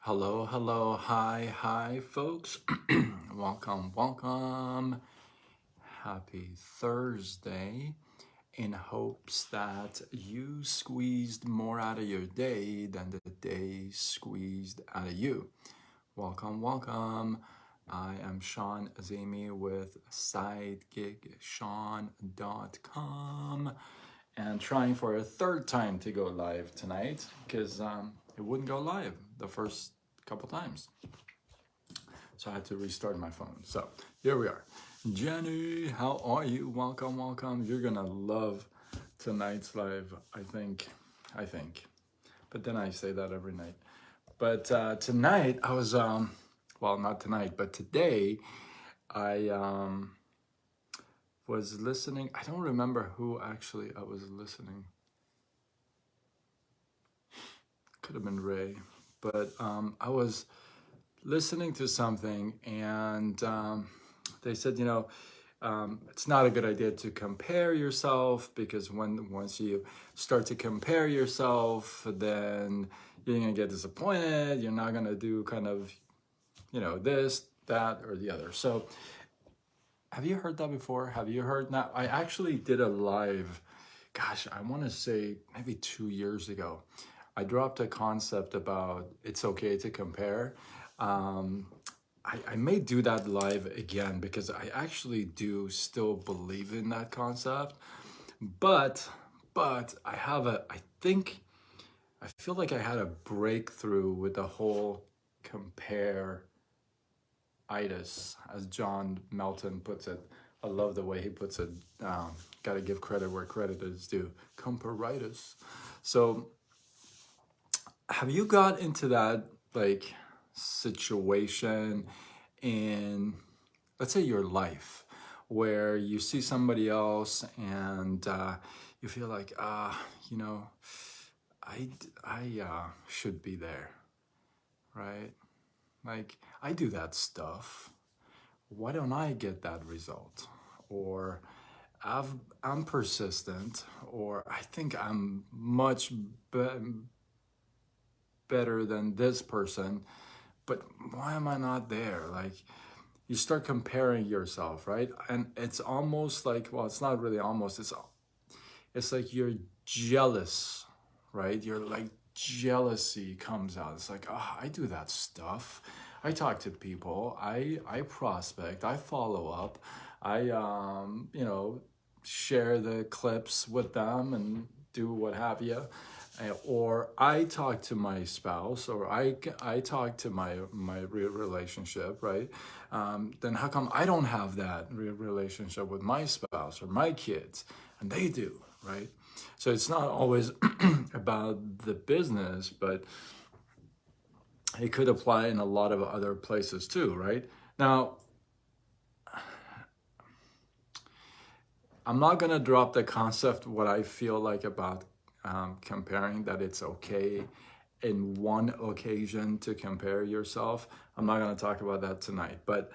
Hello, hello, hi, folks. welcome. Happy Thursday. In hopes that you squeezed more out of your day than the day squeezed out of you. Welcome. I am Sean Azemi with SideGigSean.com and trying for a third time to go live tonight because it wouldn't go live the first couple times. So I had to restart my phone. So here we are. Jenny, how are you? Welcome. You're gonna love tonight's live, I think. But then I say that every night. But tonight I was, well, not tonight, but today I was listening. I don't remember who actually I was listening. Could have been Ray. But I was listening to something and they said, it's not a good idea to compare yourself because once you start to compare yourself, then you're gonna get disappointed. You're not gonna do kind of, this, that, or the other. So have you heard that before? Have you heard that? I actually did a live, gosh, I want to say maybe 2 years ago. I dropped a concept about it's okay to compare. I may do that live again because I actually do still believe in that concept. But I feel like I had a breakthrough with the whole compare itis, as John Melton puts it. I love the way he puts it. Got to give credit where credit is due. Comparitis. So, have you got into that like situation in, let's say, your life, where you see somebody else and you feel like, I should be there, right? Like I do that stuff, why don't I get that result? Or I'm persistent, or I think I'm much better than this person, but why am I not there? Like you start comparing yourself, right? And it's almost like, well, it's not really almost, it's like you're jealous, right? You're like jealousy comes out. It's like, oh, I do that stuff. I talk to people. I prospect. I follow up. I share the clips with them and do what have you. Or I talk to my spouse, or I talk to my relationship, right? Then how come I don't have that relationship with my spouse or my kids, and they do, right? So it's not always about the business, but it could apply in a lot of other places too, right? Now, I'm not gonna drop the concept what I feel like about comparing, that it's okay in one occasion to compare yourself. I'm not gonna talk about that tonight, but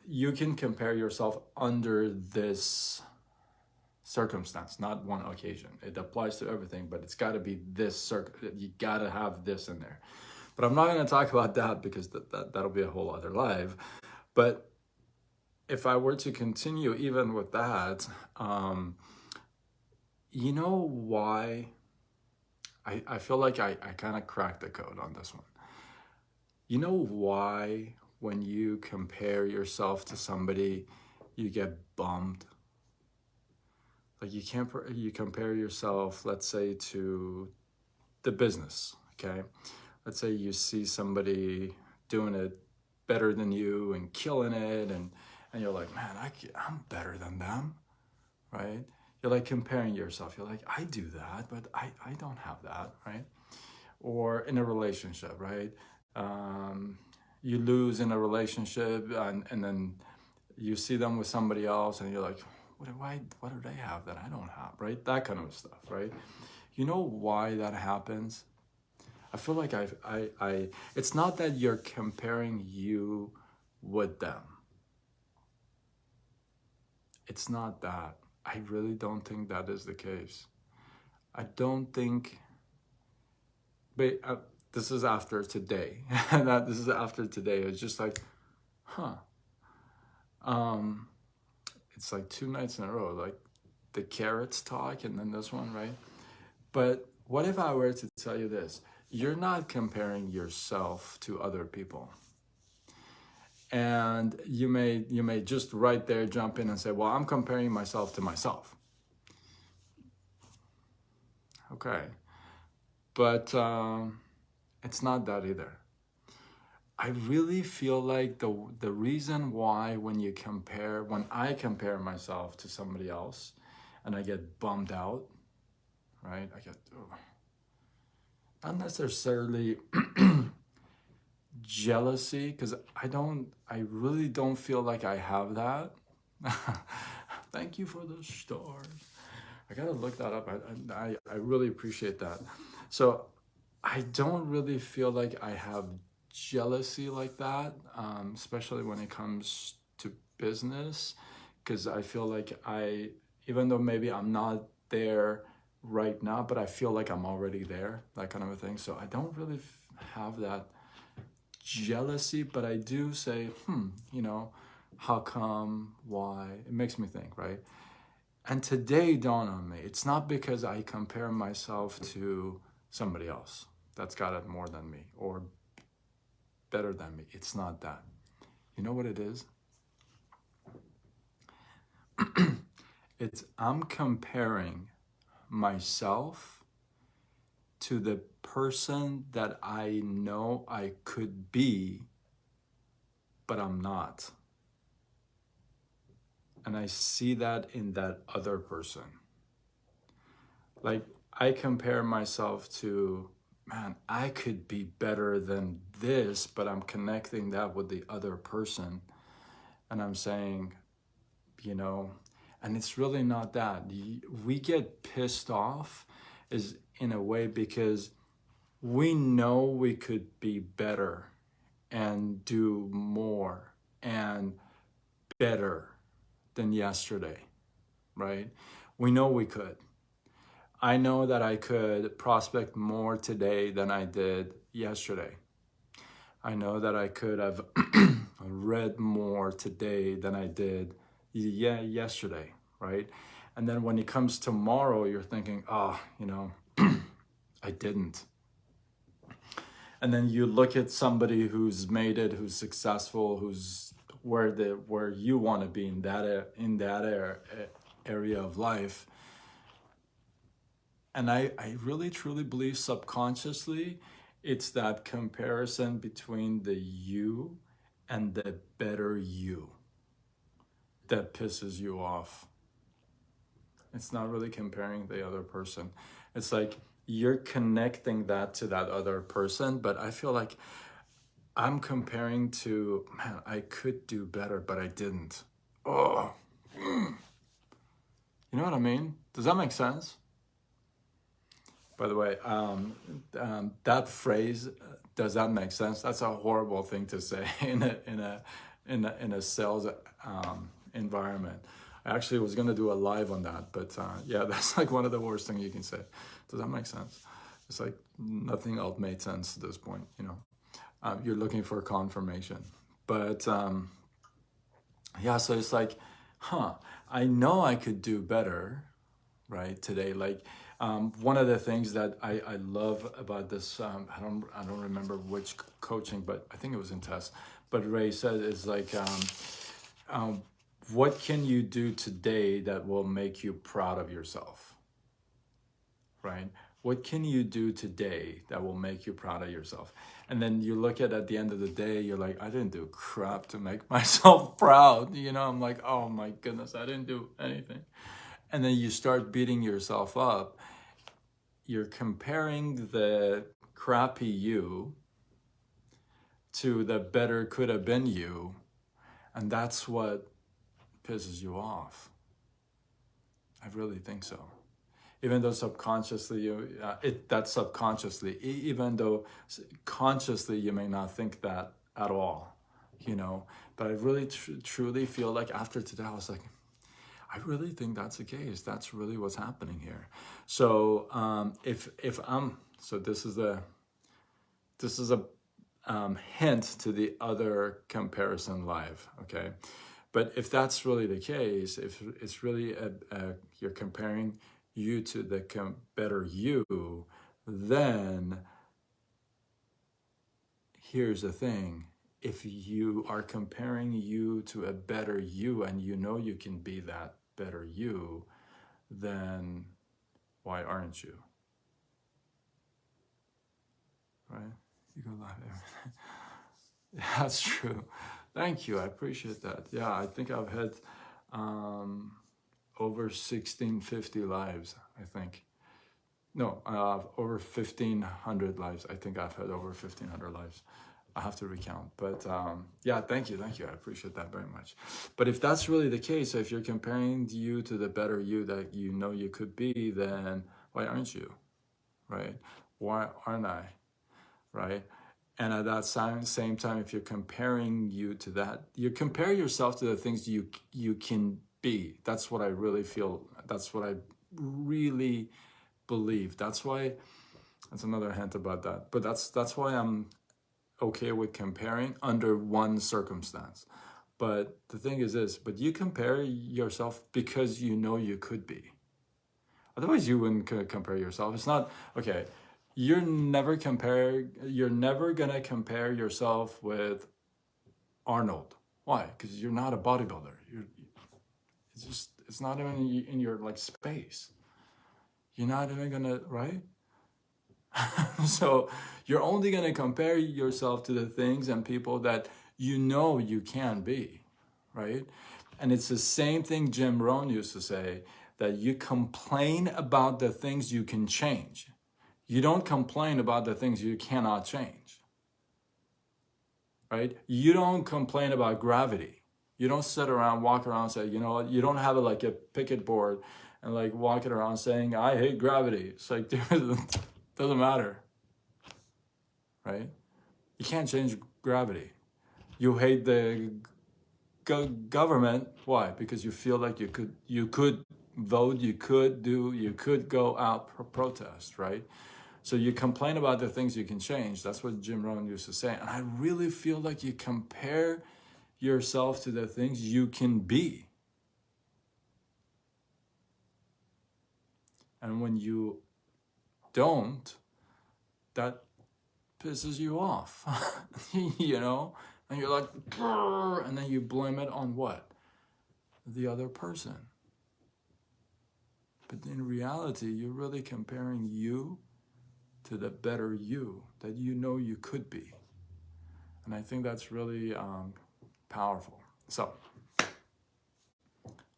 you can compare yourself under this circumstance, not one occasion. It applies to everything, but it's got to be this you got to have this in there. But I'm not going to talk about that because that'll be a whole other live. But if I were to continue even with that, you know why? I feel like I kind of cracked the code on this one. You know why when you compare yourself to somebody, you get bummed? Like you compare yourself, let's say, to the business, okay? Let's say you see somebody doing it better than you and killing it, and you're like, man, I'm better than them, right? You're like comparing yourself. You're like, I do that, but I don't have that, right? Or in a relationship, right? You lose in a relationship, and then you see them with somebody else, and you're like, what do they have that I don't have, right? That kind of stuff, right? You know why that happens? I feel like it's not that you're comparing you with them. It's not that. I really don't think that is the case. I don't think, but this is after today. That this is after today. It's just like, huh. Um, it's like 2 nights in a row, like the carrots talk and then this one, right? But what if I were to tell you this? You're not comparing yourself to other people. And you may just right there jump in and say, well, I'm comparing myself to myself. Okay. But it's not that either. I really feel like the reason why when I compare myself to somebody else and I get bummed out, right? I get not necessarily jealousy, because I really don't feel like I have that. Thank you for the stars. I gotta look that up. I really appreciate that. So I don't really feel like I have jealousy like that, especially when it comes to business, because I feel like even though maybe I'm not there right now, but I feel like I'm already there, that kind of a thing. So I don't really have that jealousy, but I do say, how come, why? It makes me think, right? And today dawned on me, it's not because I compare myself to somebody else that's got it more than me or better than me. It's not that. You know what it is? It's I'm comparing myself to the person that I know I could be, but I'm not. And I see that in that other person. Like, I compare myself to, man, I could be better than this, but I'm connecting that with the other person. And I'm saying, and it's really not that. We get pissed off is in a way because we know we could be better and do more and better than yesterday, right? We know we could. I know that I could prospect more today than I did yesterday. I know that I could have read more today than I did yesterday, right? And then when it comes tomorrow, you're thinking, I didn't. And then you look at somebody who's made it, who's successful, who's where you want to be in that area of life. And I really truly believe subconsciously it's that comparison between the you and the better you that pisses you off. It's not really comparing the other person. It's like you're connecting that to that other person, but I feel like I'm comparing to, man, I could do better, but I didn't. Oh, you know what I mean? Does that make sense? By the way, that phrase, does that make sense? That's a horrible thing to say in a sales environment. I actually was gonna do a live on that, but yeah, that's like one of the worst things you can say. Does that make sense? It's like nothing else made sense at this point. You're looking for confirmation, but yeah. So it's like, I know I could do better, right? Today, like one of the things that I love about this, I don't remember which coaching, but I think it was in test. But Ray said is like, what can you do today that will make you proud of yourself, right? What can you do today that will make you proud of yourself? And then you look at the end of the day, you're like, I didn't do crap to make myself proud. I'm like, oh my goodness, I didn't do anything. And then you start beating yourself up. You're comparing the crappy you to the better could have been you. And that's what pisses you off. I really think so. Even though subconsciously, that's subconsciously, even though consciously you may not think that at all, But I really truly feel like after today, I was like, I really think that's the case. That's really what's happening here. So so this is this is a hint to the other comparison live, okay? But if that's really the case, if it's really you're comparing you to the better you, then here's the thing. If you are comparing you to a better you and you know you can be that better you, then why aren't you? Right? You go live. That's true. Thank you. I appreciate that. Yeah, I think I've had over 1650 lives, I think. No, over 1500 lives. I think I've had over 1500 lives. I have to recount. But yeah, thank you. Thank you. I appreciate that very much. But if that's really the case, if you're comparing you to the better you that you know you could be, then why aren't you? Right? Why aren't I? Right? And at that same time, if you're comparing you to that, you compare yourself to the things you can be. That's what I really feel. That's what I really believe. That's why, that's another hint about that. But that's why I'm okay with comparing under one circumstance. But the thing is this, but you compare yourself because you know you could be. Otherwise you wouldn't compare yourself. It's not, okay, you're never gonna compare yourself with Arnold. Why? Because you're not a bodybuilder. It's not even in your like space. You're not even gonna, right? So you're only gonna compare yourself to the things and people that you know you can be, right? And it's the same thing Jim Rohn used to say, that you complain about the things you can change. You don't complain about the things you cannot change, right? You don't complain about gravity. You don't sit around, walk around and say, you know what, you don't have like a picket board and like walking around saying, I hate gravity. It's like, doesn't matter, right? You can't change gravity. You hate the government. Why? Because you feel like you could vote, you could go out protest, right? So you complain about the things you can change. That's what Jim Rohn used to say. And I really feel like you compare yourself to the things you can be. And when you don't, that pisses you off, you know? And you're like, and then you blame it on what? The other person. But in reality, you're really comparing you to the better you that you know you could be. And I think that's really powerful. So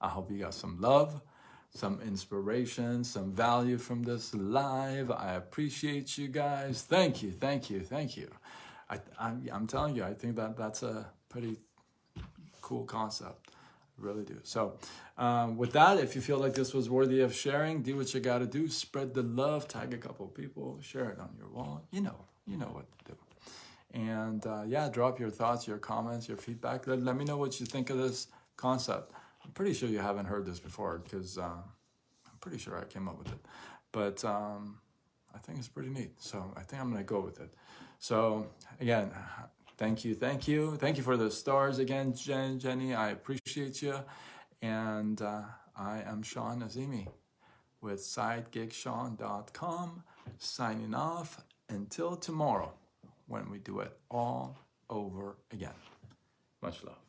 I hope you got some love, some inspiration, some value from this live. I appreciate you guys. Thank you, thank you, thank you. I'm telling you, I think that's a pretty cool concept. I really do. So with that, if you feel like this was worthy of sharing, do what you got to do. Spread the love, tag a couple people, share it on your wall. You know what to do. And yeah, drop your thoughts, your comments, your feedback. Let me know what you think of this concept. I'm pretty sure you haven't heard this before because I'm pretty sure I came up with it. But I think it's pretty neat. So I think I'm going to go with it. So again, thank you. Thank you for the stars again, Jenny. I appreciate you. And I am Sean Azimi with SideGigSean.com, signing off until tomorrow when we do it all over again. Much love.